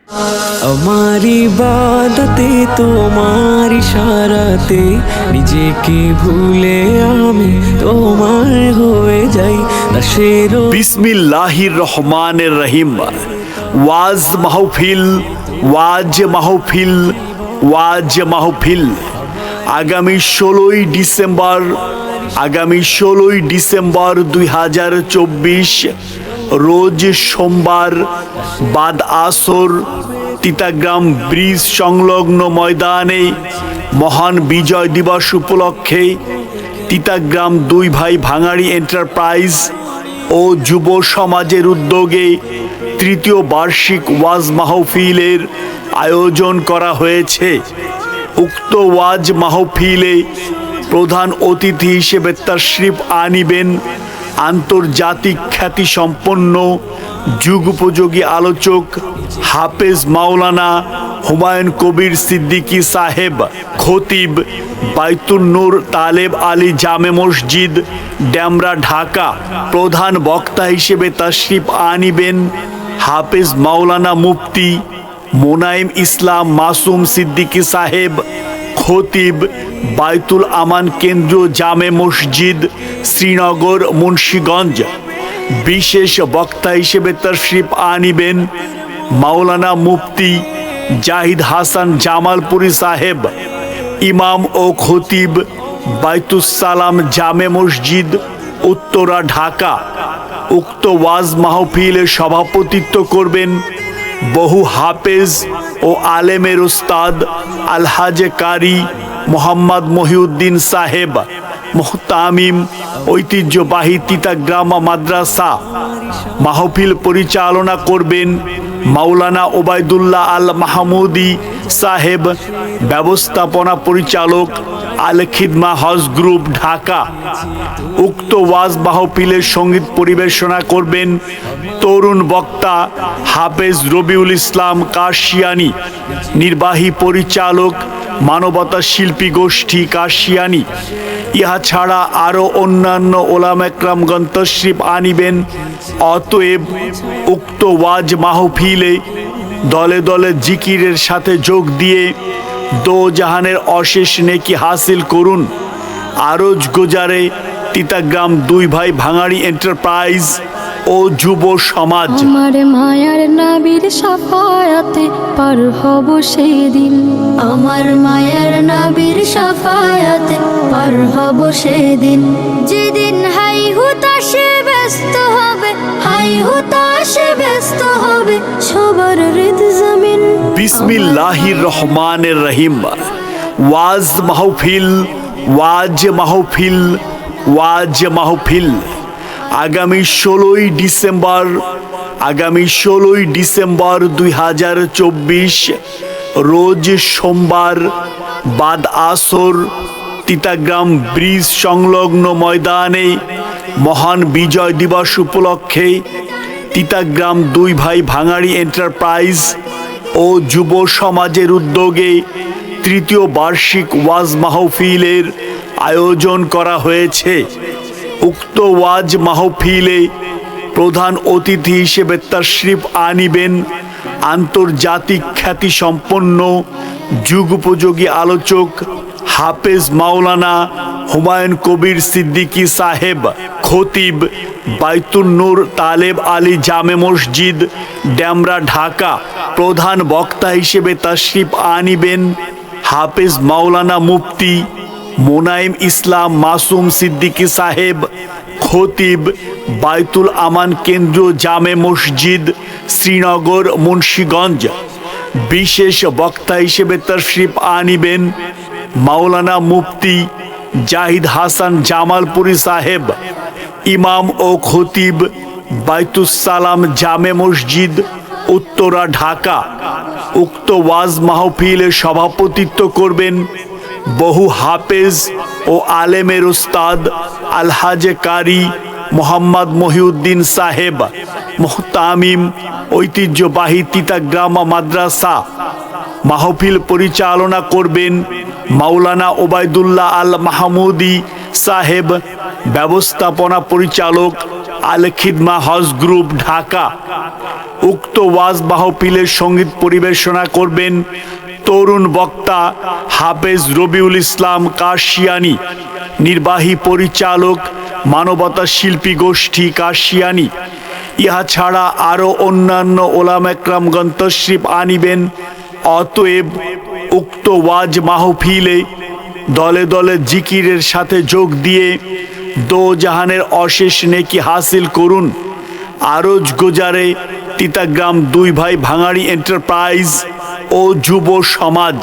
আমার ইবাদতে তোমার ইশারাতে নিজেকে ভুলে আমি তোমার হয়ে যাই দাসের। বিসমিল্লাহির রহমানির রহিম। ওয়াজ মাহফিল, ওয়াজ মাহফিল, ওয়াজ মাহফিল। আগামী 16ই ডিসেম্বর 2024 রোজ সোমবার বাদ আসর তিতাগ্রাম ব্রিজ সংলগ্ন ময়দানে মহান বিজয় দিবস উপলক্ষে তিতাগ্রাম দুই ভাই ভাঙাড়ি এন্টারপ্রাইজ ও যুব সমাজের উদ্যোগে তৃতীয় বার্ষিক ওয়াজ মাহফিলের আয়োজন করা হয়েছে। উক্ত ওয়াজ মাহফিলে প্রধান অতিথি হিসেবে তাশরিফ আনিবেন আন্তর্জাতিক খ্যাতিসম্পন্ন যুগোপযোগী আলোচক হাফেজ মাওলানা হুমায়ুন কবির সিদ্দিকী সাহেব, খতিব বাইতুন নূর তালেব আলী জামে মসজিদ, ডেমরা, ঢাকা। প্রধান বক্তা হিসেবে তাশরিফ আনিবেন হাফেজ মাওলানা মুফতি মোনায়েম ইসলাম মাসুম সিদ্দিকী সাহেব, খতিব বাইতুল আমান কেন্দ্রীয় জামে মসজিদ, শ্রীনগর, মুন্সিগঞ্জ। বিশেষ বক্তা হিসেবে তাশরিফ আনিবেন মাওলানা মুফতি জাহিদ হাসান জামালপুরী সাহেব, ইমাম ও খতিব বাইতুস সালাম জামে মসজিদ, উত্তরা, ঢাকা। উক্ত ওয়াজ মাহফিলে সভাপতিত্ব করবেন বহু হাফেজ ও আলেমের উস্তাদ আলহাজে কারি মোহাম্মদ মহিউদ্দিন সাহেব, মুহতামিম ঐতিহ্যবাহী তিতাগ্রাম মাদ্রাসা। মাহফিল পরিচালনা করবেন মাওলানা ওবায়দুল্লাহ আল মাহমুদি সাহেব, ব্যবস্থাপনা পরিচালক আল খিদমা হজ গ্রুপ, ঢাকা। উক্ত ওয়াজ মাহফিলের সঙ্গীত পরিবেশনা করবেন তরুণ বক্তা হাফেজ রবিউল ইসলাম কাশিয়ানি, নির্বাহী পরিচালক মানবতা শিল্পী গোষ্ঠী কাশিয়ানি। ইহা ছাড়া আরও অন্যান্য ওলামা একরামগণ তাশরিফ আনিবেন। অতএব উক্ত ওয়াজ মাহফিলে দলে দলে জিকিরের সাথে যোগ দিয়ে দো জাহানের অশেষ নেকি হাসিল করুন। আরজ গোজারে তিতাগ্রাম দুই ভাই ভাঙাড়ি এন্টারপ্রাইজ ও যুব সমাজ। আমার মায়ার নবীর শাফায়াতে পার হব সেদিন, আমার মায়ার নবীর শাফায়াতে পার হব সেদিন, যেদিন হাই হুতাশে ব্যস্ত হবে, হাই হুতাশে ব্যস্ত হবে সবার হৃদ জমিন। বিসমিল্লাহির রহমানির রহিম। ওয়াজ মাহফিল, ওয়াজ মাহফিল, ওয়াজ মাহফিল। আগামী 16ই ডিসেম্বর 2024 রোজ সোমবার বাদ আসর তিতাগ্রাম ব্রিজ সংলগ্ন ময়দানে মহান বিজয় দিবস উপলক্ষে তিতাগ্রাম দুই ভাই ভাঙাড়ি এন্টারপ্রাইজ ও যুব সমাজের উদ্যোগে তৃতীয় বার্ষিক ওয়াজ মাহফিলের আয়োজন করা হয়েছে। উক্ত ওয়াজ মাহফিলে প্রধান অতিথি হিসেবে তাশরিফ আনিবেন আন্তর্জাতিক খ্যাতিসম্পন্ন যুগোপযোগী আলোচক হাফেজ মাওলানা হুমায়ুন কবির সিদ্দিকী সাহেব, খতিব বাইতুন নূর তালেব আলী জামে মসজিদ, ডেমরা, ঢাকা। প্রধান বক্তা হিসেবে তাশরিফ আনিবেন হাফেজ মাওলানা মুফতি মোনায়েম ইসলাম মাসুম সিদ্দিকী সাহেব, খতিব বাইতুল আমান কেন্দ্রীয় জামে মসজিদ, শ্রীনগর, মুন্সিগঞ্জ। বিশেষ বক্তা হিসেবে তাশরিফ আনিবেন মাওলানা মুফতি জাহিদ হাসান জামালপুরী সাহেব, ইমাম ও খতিব বাইতুস সালাম জামে মসজিদ, উত্তরা, ঢাকা। উক্ত ওয়াজ মাহফিলে সভাপতিত্ব করবেন বহু হাফেজ ও আলেমের উস্তাদ আলহাজে কারি মোহাম্মদ মহিউদ্দিন সাহেব, মুহতামিম ঐতিহ্যবাহী তিতাগ্রাম মাদ্রাসা। মাহফিল পরিচালনা করবেন মাওলানা ওবায়দুল্লাহ আল মাহমুদি সাহেব, ব্যবস্থাপনা পরিচালক আল খিদমা হজ গ্রুপ, ঢাকা। উক্ত ওয়াজ মাহফিলের সঙ্গীত পরিবেশনা করবেন তরুণ বক্তা হাফেজ রবিউল ইসলাম কাশিয়ানী, নির্বাহী পরিচালক মানবতা শিল্পী গোষ্ঠী কাশিয়ানী। ইহা ছাড়া আরও অন্যান্য ওলামা একরামগণ তশরিফ আনিবেন। অতএব উক্ত ওয়াজ মাহফিলে দলে দলে জিকিরের সাথে যোগ দিয়ে দো জাহানের অশেষ নেকি হাসিল করুন। আরজ গোজারে তিতাগ্রাম 2 ভাই ভাঙাড়ি এন্টারপ্রাইজ ও যুব সমাজ।